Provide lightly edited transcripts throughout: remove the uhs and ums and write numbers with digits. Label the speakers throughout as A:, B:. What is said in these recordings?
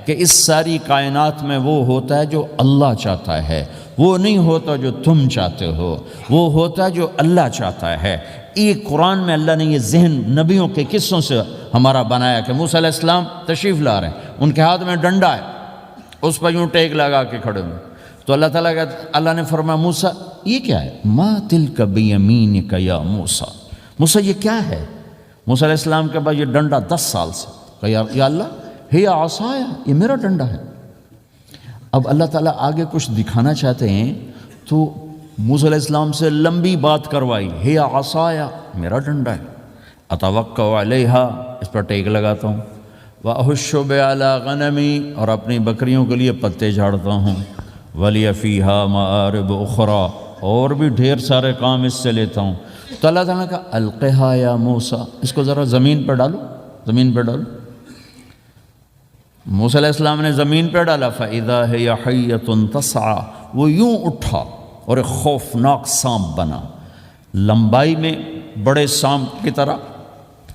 A: کہ اس ساری کائنات میں وہ ہوتا ہے جو اللہ چاہتا ہے، وہ نہیں ہوتا جو تم چاہتے ہو، وہ ہوتا ہے جو اللہ چاہتا ہے۔ ایک قرآن میں اللہ نے یہ ذہن نبیوں کے قصوں سے ہمارا بنایا کہ موسیٰ علیہ السلام تشریف لا رہے ہیں، ان کے ہاتھ میں ڈنڈا ہے، اس پر یوں ٹیک لگا کے کھڑے ہوئے، تو اللہ نے فرمایا موسیٰ یہ کیا ہے؟ ما تلک بیمینک یا موسیٰ، موسیٰ یہ کیا ہے؟ موسیٰ علیہ السلام کے بعد یہ ڈنڈا 10 سال سے، کہا یا اللہ ہی عصایا، یہ میرا ڈنڈا ہے۔ اب اللہ تعالیٰ آگے کچھ دکھانا چاہتے ہیں تو موسیٰ علیہ السلام سے لمبی بات کروائی، ہی عصایا، میرا ڈنڈا ہے، اتوکل علیہا، اس پر ٹیک لگاتا ہوں، واحش علی غنمی، اور اپنی بکریوں کے لیے پتے جھاڑتا ہوں، ولی فیہا مآرب اخرى، اور بھی ڈھیر سارے کام اس سے لیتا ہوں۔ تو اللہ تعالیٰ نے کہا القھا یا موسیٰ، اس کو ذرا زمین پہ ڈالو، زمین پہ ڈالو۔ موسیٰ علیہ السلام نے زمین پہ ڈالا، فَإِذَا هِيَ حَيَّةٌ تَسْعَىٰ، وہ یوں اٹھا اور ایک خوفناک سانپ بنا، لمبائی میں بڑے سانپ کی طرح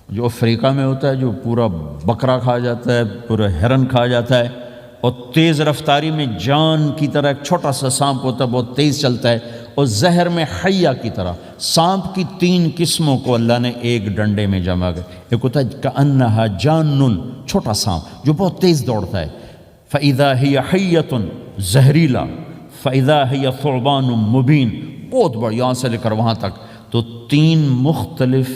A: جو افریقہ میں ہوتا ہے، جو پورا بکرا کھا جاتا ہے، پورا ہرن کھا جاتا ہے، اور تیز رفتاری میں جان کی طرح ایک چھوٹا سا سانپ ہوتا ہے، بہت تیز چلتا ہے، اور زہر میں حیہ کی طرح۔ سانپ کی 3 قسموں کو اللہ نے ایک ڈنڈے میں جمع کر، ایک ہوتا ہے کأنہا جانٌ، چھوٹا سانپ جو بہت تیز دوڑتا ہے، فَإِذَا هِيَ حَيَّةٌ زہریلا، فَإِذَا هِيَ ثُعْبَانٌ مُبِينٌ، بہت بڑا، یہاں سے لے کر وہاں تک۔ تو 3 مختلف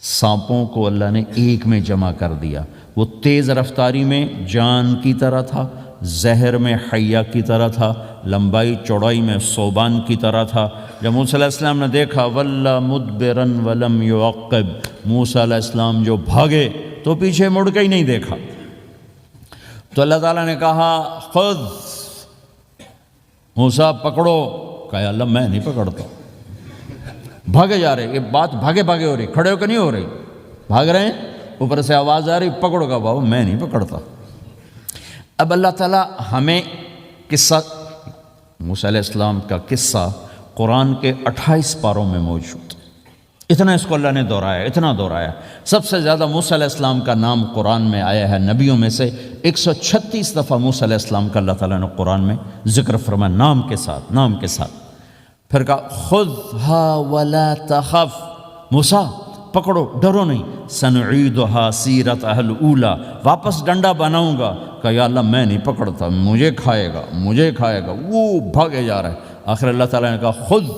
A: سانپوں کو اللہ نے ایک میں جمع کر دیا، وہ تیز رفتاری میں جان کی طرح تھا، زہر میں حیہ کی طرح تھا، لمبائی چوڑائی میں ثعبان کی طرح تھا۔ جب موسیٰ علیہ السلام نے دیکھا وَلَّا مُدْبِرًا وَلَمْ يُعَقِّبْ، موسیٰ علیہ السلام جو بھاگے تو پیچھے مڑ کے ہی نہیں دیکھا۔ تو اللہ تعالیٰ نے کہا خذ موسیٰ، پکڑو، کہا اللہ میں نہیں پکڑتا، بھاگے جا رہے، یہ بات بھاگے بھاگے ہو رہی، کھڑے ہو کے نہیں ہو رہی، بھاگ رہے ہیں، اوپر سے آواز آ رہی پکڑو، کا بابا میں نہیں پکڑتا۔ اب اللہ تعالیٰ ہمیں قصہ موسیٰ علیہ السلام کا قصہ قرآن کے 28 پاروں میں موجود، اتنا اس کو اللہ نے دہرایا، اتنا دہرایا۔ سب سے زیادہ موسیٰ علیہ السلام کا نام قرآن میں آیا ہے نبیوں میں سے، 136 دفعہ موسیٰ علیہ السلام کا اللہ تعالیٰ نے قرآن میں ذکر فرمایا، نام کے ساتھ، نام کے ساتھ۔ پھر کہا خذھا ولا تخف، موسیٰ پکڑو، ڈرو نہیں، سنعیدھا سیرتھا الاولی، واپس ڈنڈا بناؤں گا۔ کہا یا اللہ میں نہیں پکڑتا، مجھے کھائے گا، مجھے کھائے گا، وہ بھاگے جا رہا ہے۔ آخر اللہ تعالیٰ نے کہا خذ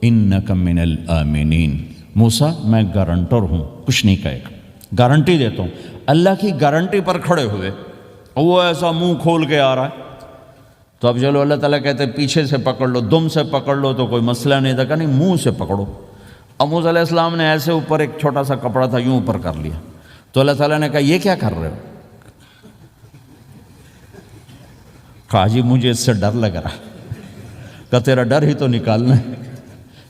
A: انک من الآمنین، موسیٰ میں گارنٹر ہوں، کچھ نہیں کہے گا، گارنٹی دیتا ہوں۔ اللہ کی گارنٹی پر کھڑے ہوئے، وہ ایسا منہ کھول کے آ رہا ہے، تو اب چلو اللہ تعالیٰ کہتے ہیں پیچھے سے پکڑ لو، دم سے پکڑ لو تو کوئی مسئلہ نہیں تھا، کہ نہیں منہ سے پکڑو۔ اب موسیٰ علیہ السلام نے ایسے اوپر ایک چھوٹا سا کپڑا تھا یوں اوپر کر لیا، تو اللہ تعالیٰ نے کہا یہ کیا کر رہے ہو؟ کہا جی مجھے اس سے ڈر لگ رہا، کہ تیرا ڈر ہی تو نکالنا ہے،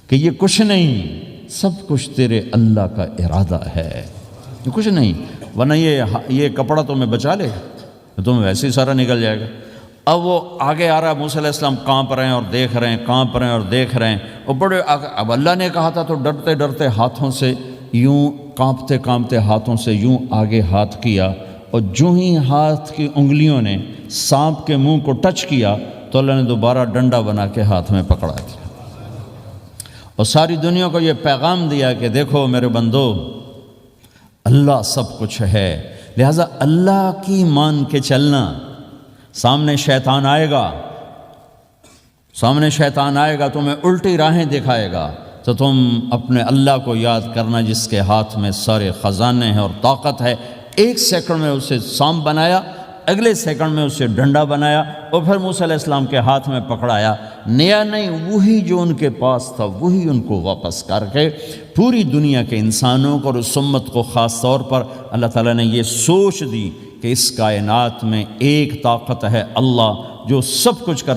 A: کہ یہ کچھ نہیں، سب کچھ تیرے اللہ کا ارادہ ہے، یہ کچھ نہیں، ورنہ یہ کپڑا تمہیں بچا لے گا، تمہیں ویسے ہی سارا نکل جائے گا۔ اب وہ آگے آ رہا ہے، موسیٰ علیہ السلام کانپ رہے ہیں اور دیکھ رہے ہیں، کانپ رہے ہیں اور دیکھ رہے ہیں، اور بڑے اب اللہ نے کہا تھا تو ڈرتے ڈرتے ہاتھوں سے یوں، کانپتے کانپتے ہاتھوں سے یوں آگے ہاتھ کیا، اور جو ہی ہاتھ کی انگلیوں نے سانپ کے منہ کو ٹچ کیا تو اللہ نے دوبارہ ڈنڈا بنا کے ہاتھ میں پکڑا دیا، اور ساری دنیا کو یہ پیغام دیا کہ دیکھو میرے بندو، اللہ سب کچھ ہے، لہٰذا اللہ کی مان کے چلنا۔ سامنے شیطان آئے گا، سامنے شیطان آئے گا، تمہیں الٹی راہیں دکھائے گا، تو تم اپنے اللہ کو یاد کرنا جس کے ہاتھ میں سارے خزانے ہیں اور طاقت ہے۔ 1 سیکنڈ میں اسے سانپ بنایا، اگلے سیکنڈ میں اسے ڈنڈا بنایا، اور پھر موسیٰ علیہ السلام کے ہاتھ میں پکڑایا، نیا نہیں، وہی جو ان کے پاس تھا وہی ان کو واپس کر کے پوری دنیا کے انسانوں کو اور اس امت کو خاص طور پر اللہ تعالیٰ نے یہ سوچ دی کہ اس کائنات میں ایک طاقت ہے، اللہ جو سب کچھ کر